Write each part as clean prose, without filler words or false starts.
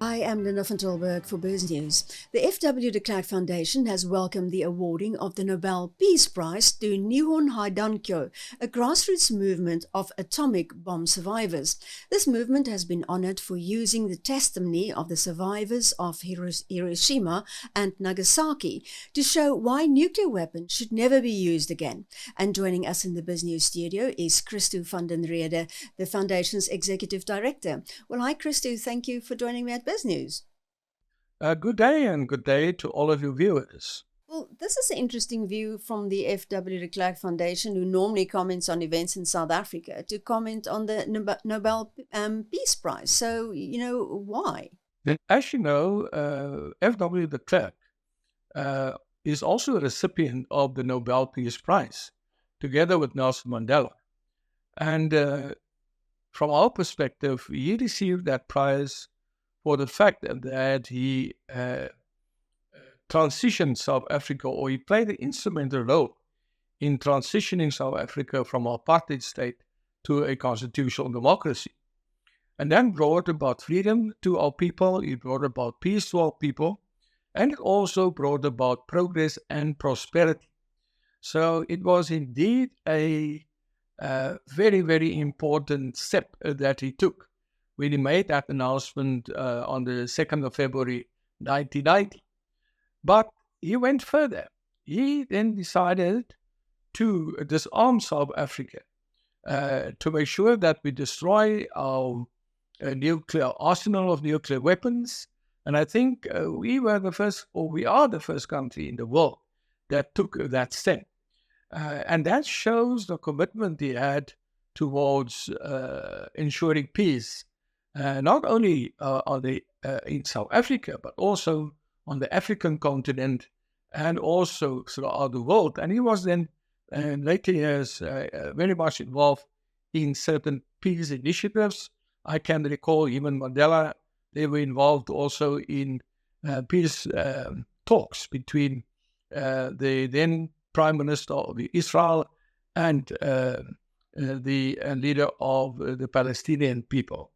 I am Linda van Tilburg for Biznews. The FW de Klerk Foundation has welcomed the awarding of the Nobel Peace Prize to Nihon Hidankyo, a grassroots movement of atomic bomb survivors. This movement has been honored for using the testimony of the survivors of Hiroshima and Nagasaki to show why nuclear weapons should never be used again. And joining us in the Biznews studio is Christo van den Rheede, the Foundation's Executive Director. Well, hi Christo, thank you for joining me at Biznews. Good day and good day to all of your viewers. Well, this is an interesting view from the FW de Klerk Foundation, who normally comments on events in South Africa, to comment on the Nobel Peace Prize. So, why? As you know, FW de Klerk is also a recipient of the Nobel Peace Prize, together with Nelson Mandela. And from our perspective, he received that prize for the fact that he transitioned South Africa, or he played an instrumental role in transitioning South Africa from an apartheid state to a constitutional democracy. And then brought about freedom to our people, it brought about peace to our people, and it also brought about progress and prosperity. So it was indeed a very, very important step that he took when he made that announcement on the 2nd of February 1990. But he went further. He then decided to disarm South Africa to make sure that we destroy our nuclear arsenal of nuclear weapons. And I think we were the first, or we are the first country in the world that took that step. And that shows the commitment he had towards ensuring peace, not only in South Africa, but also on the African continent and also throughout the world. And he was then, in later years, very much involved in certain peace initiatives. I can recall even Mandela, they were involved also in peace talks between the then Prime Minister of Israel and the leader of the Palestinian people.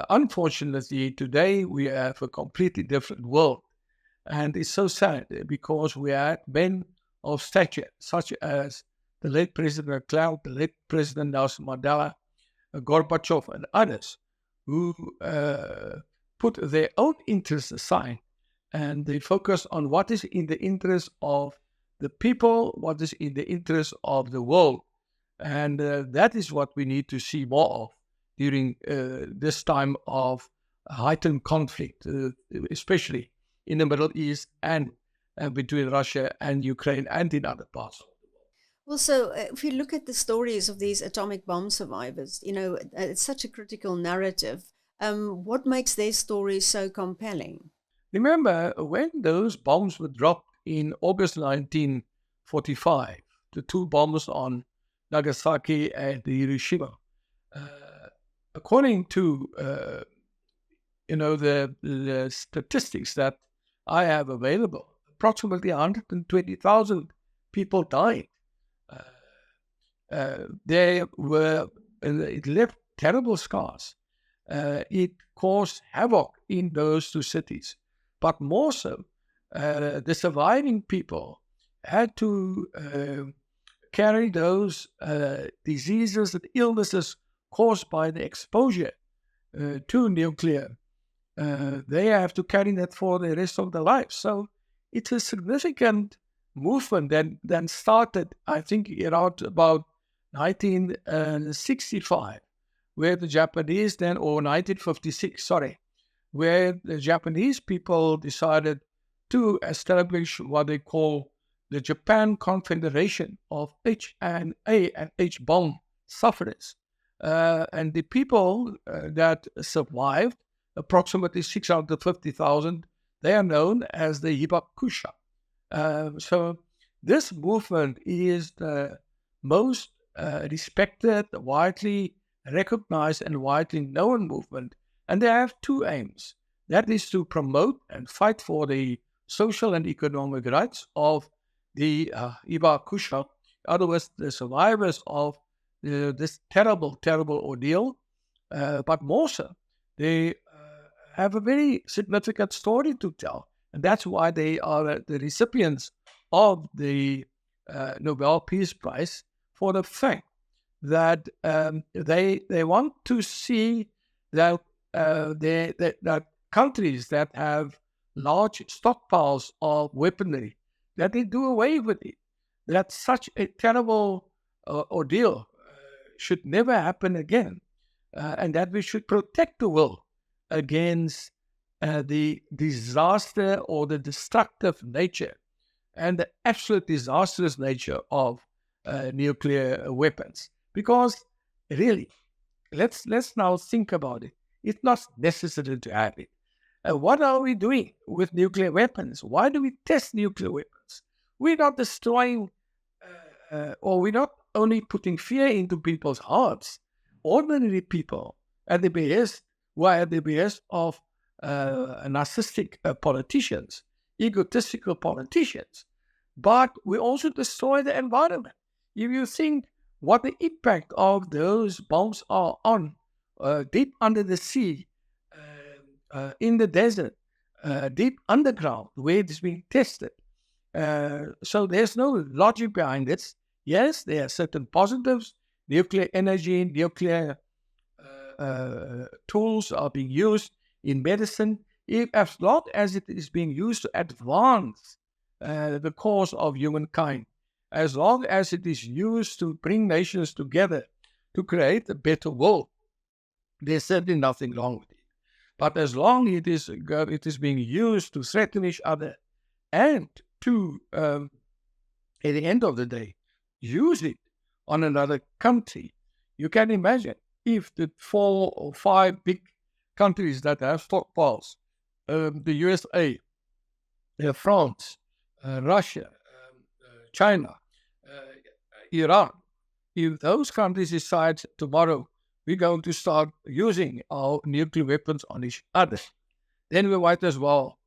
Unfortunately, today we have a completely different world. And it's so sad because we had men of stature, such as the late President Clerk, the late President Nelson Mandela, Gorbachev, and others, who put their own interests aside and they focus on what is in the interest of the people, what is in the interest of the world. And that is what we need to see more of during this time of heightened conflict, especially in the Middle East and between Russia and Ukraine and in other parts. Well, so if you look at the stories of these atomic bomb survivors, it's such a critical narrative. What makes their stories so compelling? Remember, when those bombs were dropped in August 1945, the two bombs on Nagasaki and Hiroshima, according to the statistics that I have available, approximately 120,000 people died. It left terrible scars. It caused havoc in those two cities. But more so, the surviving people had to carry those diseases and illnesses caused by the exposure to nuclear. They have to carry that for the rest of their lives. So it's a significant movement that started, I think, around about 1965, where the Japanese then, or 1956, sorry, where the Japanese people decided to establish what they call the Japan Confederation of H&A and H-bomb sufferers. And the people that survived, approximately 650,000, they are known as the Hibakusha. So this movement is the most respected, widely recognized, and widely known movement. And they have two aims. That is to promote and fight for the social and economic rights of the Hibakusha, in other words, the survivors of this terrible, terrible ordeal. But more so, they have a very significant story to tell. And that's why they are the recipients of the Nobel Peace Prize, for the fact that they want to see that that countries that have large stockpiles of weaponry, that they do away with it. That such a terrible ordeal should never happen again, and that we should protect the world against the disaster or the destructive nature and the absolute disastrous nature of nuclear weapons. Because really, let's now think about it. It's not necessary to have it. What are we doing with nuclear weapons? Why do we test nuclear weapons? We're not destroying, or we're not only putting fear into people's hearts, ordinary people at the behest, who are at the behest of narcissistic politicians, egotistical politicians, but we also destroy the environment. If you think what the impact of those bombs are on deep under the sea, in the desert, deep underground, where it's being tested. So there's no logic behind it. Yes, there are certain positives. Nuclear energy, nuclear tools are being used in medicine, as long as it is being used to advance the cause of humankind, as long as it is used to bring nations together to create a better world, there's certainly nothing wrong with it. But as long as it is being used to threaten each other and to, at the end of the day, use it on another country, you can imagine if the 4 or 5 big countries that have stockpiles, the USA, France, Russia, China, Iran, if those countries decide tomorrow we're going to start using our nuclear weapons on each other, then we might as well,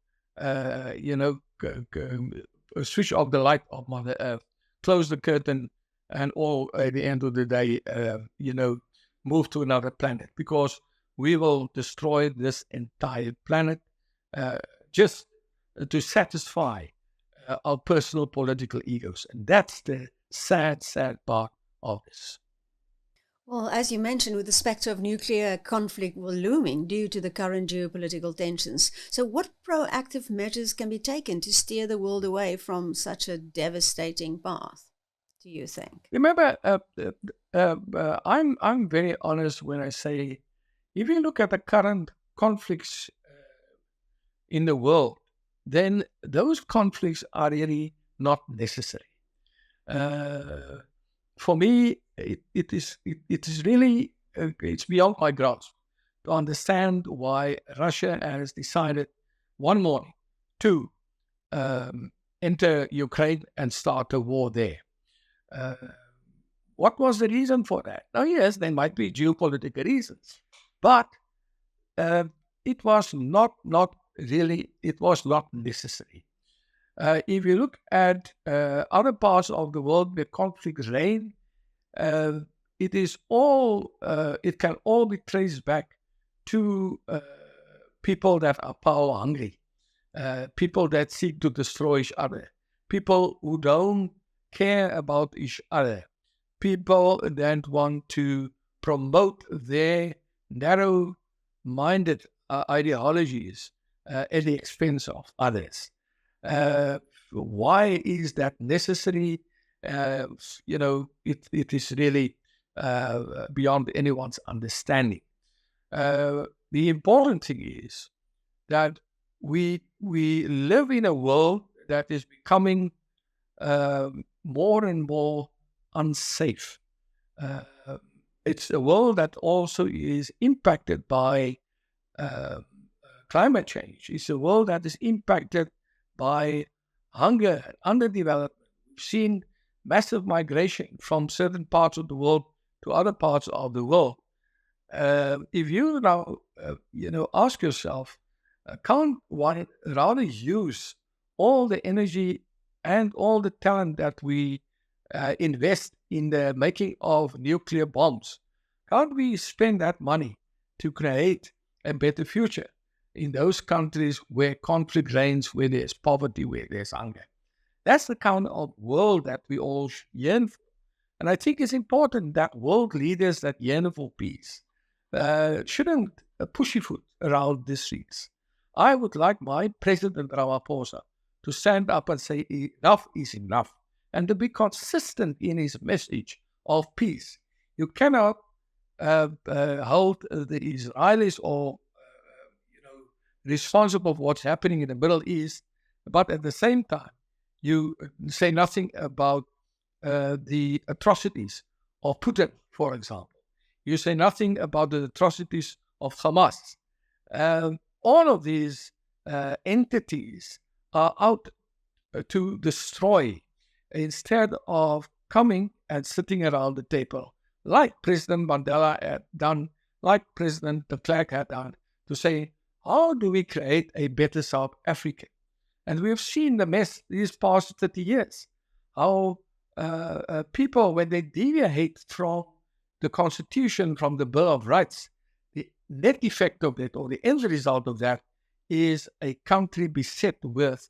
switch off the light of Mother Earth, close the curtain, and all at the end of the day, move to another planet, because we will destroy this entire planet just to satisfy our personal political egos. And that's the sad, sad part of this. Well, as you mentioned, with the specter of nuclear conflict looming due to the current geopolitical tensions, so what proactive measures can be taken to steer the world away from such a devastating path, do you think? Remember, I'm very honest when I say, if you look at the current conflicts in the world, then those conflicts are really not necessary. For me, it is really it's beyond my grasp to understand why Russia has decided one morning to enter Ukraine and start a war there. What was the reason for that? Now, yes, there might be geopolitical reasons, but it was not necessary. If you look at other parts of the world where conflicts reign, it can all be traced back to people that are power hungry, people that seek to destroy each other, people who don't care about each other, people that want to promote their narrow-minded ideologies at the expense of others. Why is that necessary? It is really beyond anyone's understanding. The important thing is that we live in a world that is becoming more and more unsafe. It's a world that also is impacted by climate change. It's a world that is impacted by hunger and underdevelopment. We've seen massive migration from certain parts of the world to other parts of the world. If you now, ask yourself, can't one rather use all the energy and all the talent that we invest in the making of nuclear bombs? Can't we spend that money to create a better future? in those countries where conflict reigns, where there's poverty, where there's hunger. That's the kind of world that we all yearn for. And I think it's important that world leaders that yearn for peace shouldn't pussyfoot around the streets. I would like my President Ramaphosa to stand up and say enough is enough, and to be consistent in his message of peace. You cannot hold the Israelis or responsible for what's happening in the Middle East, but at the same time, you say nothing about the atrocities of Putin, for example. You say nothing about the atrocities of Hamas. All of these entities are out to destroy instead of coming and sitting around the table, like President Mandela had done, like President de Klerk had done, to say, how do we create a better South Africa? And we've seen the mess these past 30 years, how people, when they deviate from the Constitution, from the Bill of Rights, the net effect of that, or the end result of that, is a country beset with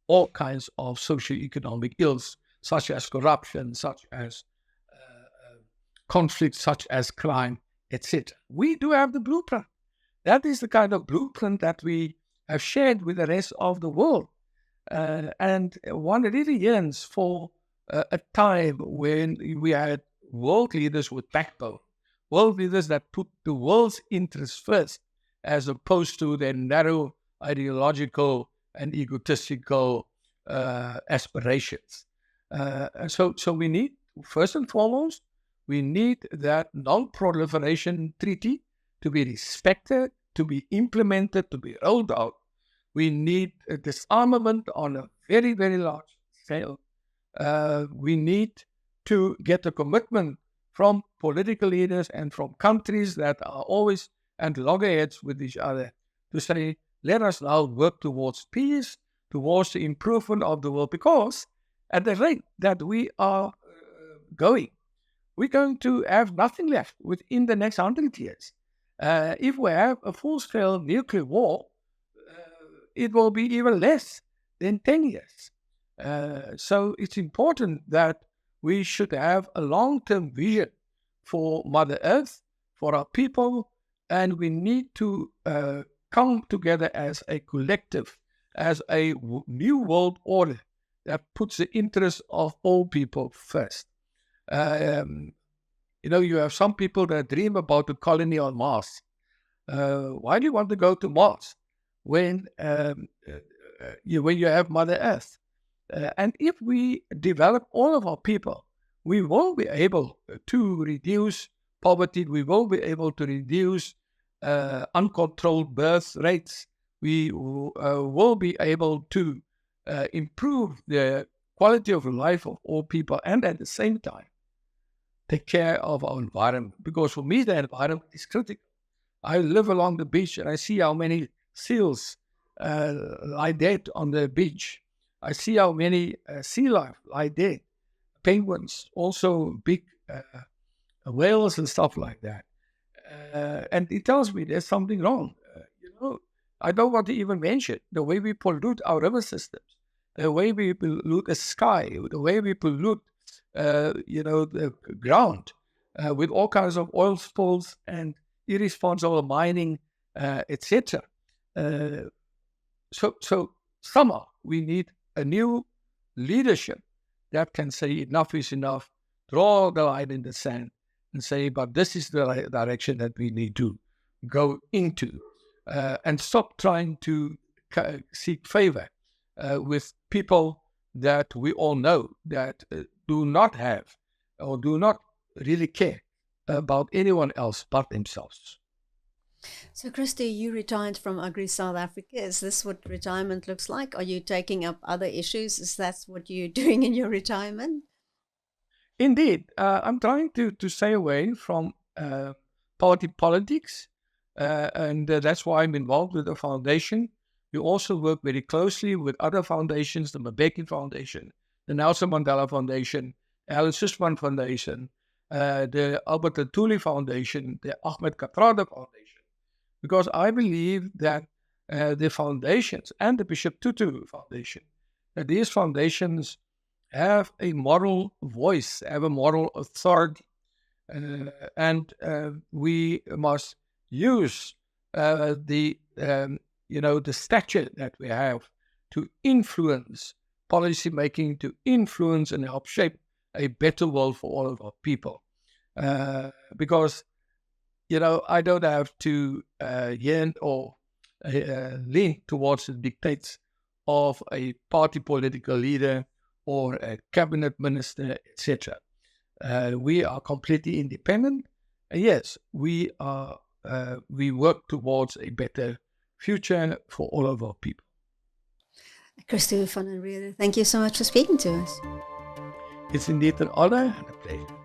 all kinds of socioeconomic ills, such as corruption, such as conflict, such as crime, etc. We do have the blueprint. That is the kind of blueprint that we have shared with the rest of the world. And one really yearns for a time when we had world leaders with backbone, world leaders that put the world's interests first, as opposed to their narrow ideological and egotistical aspirations. So we need, first and foremost, we need that non-proliferation treaty to be respected, to be implemented, to be rolled out. We need a disarmament on a very, very large scale. We need to get a commitment from political leaders and from countries that are always at loggerheads with each other to say, let us now work towards peace, towards the improvement of the world, because at the rate that we are going, we're going to have nothing left within the next 100 years. If we have a full-scale nuclear war, it will be even less than 10 years. So it's important that we should have a long-term vision for Mother Earth, for our people, and we need to come together as a collective, as a new world order that puts the interests of all people first. You have some people that dream about a colony on Mars. Why do you want to go to Mars when you have Mother Earth? And if we develop all of our people, we will be able to reduce poverty. We will be able to reduce uncontrolled birth rates. We will be able to improve the quality of life of all people, and at the same time, take care of our environment. Because for me, the environment is critical. I live along the beach and I see how many seals lie dead on the beach. I see how many sea life lie dead. Penguins, also big whales and stuff like that. And it tells me there's something wrong. I don't want to even mention the way we pollute our river systems, the way we pollute the sky, the way we pollute, the ground with all kinds of oil spills and irresponsible mining, etc. So somehow we need a new leadership that can say enough is enough, draw the line in the sand, and say, but this is the direction that we need to go into, and stop trying to seek favor with people that we all know that do not have or do not really care about anyone else but themselves. So, Christo, you retired from Agri South Africa. Is this what retirement looks like? Are you taking up other issues? Is that what you're doing in your retirement? Indeed. I'm trying to stay away from party politics, and that's why I'm involved with the foundation. We also work very closely with other foundations, the Mbeki Foundation, the Nelson Mandela Foundation, Alan Sussman Foundation, the Albert Lutuli Foundation, the Ahmed Kathrada Foundation, because I believe that the foundations and the Bishop Tutu Foundation, that these foundations have a moral voice, have a moral authority, and we must use the stature that we have to influence policy making, to influence and help shape a better world for all of our people. Because, I don't have to yearn or lean towards the dictates of a party political leader or a cabinet minister, etc. We are completely independent. And yes, we work towards a better future for all of our people. Christo van Rheede, thank you so much for speaking to us. It's indeed an honor and a pleasure.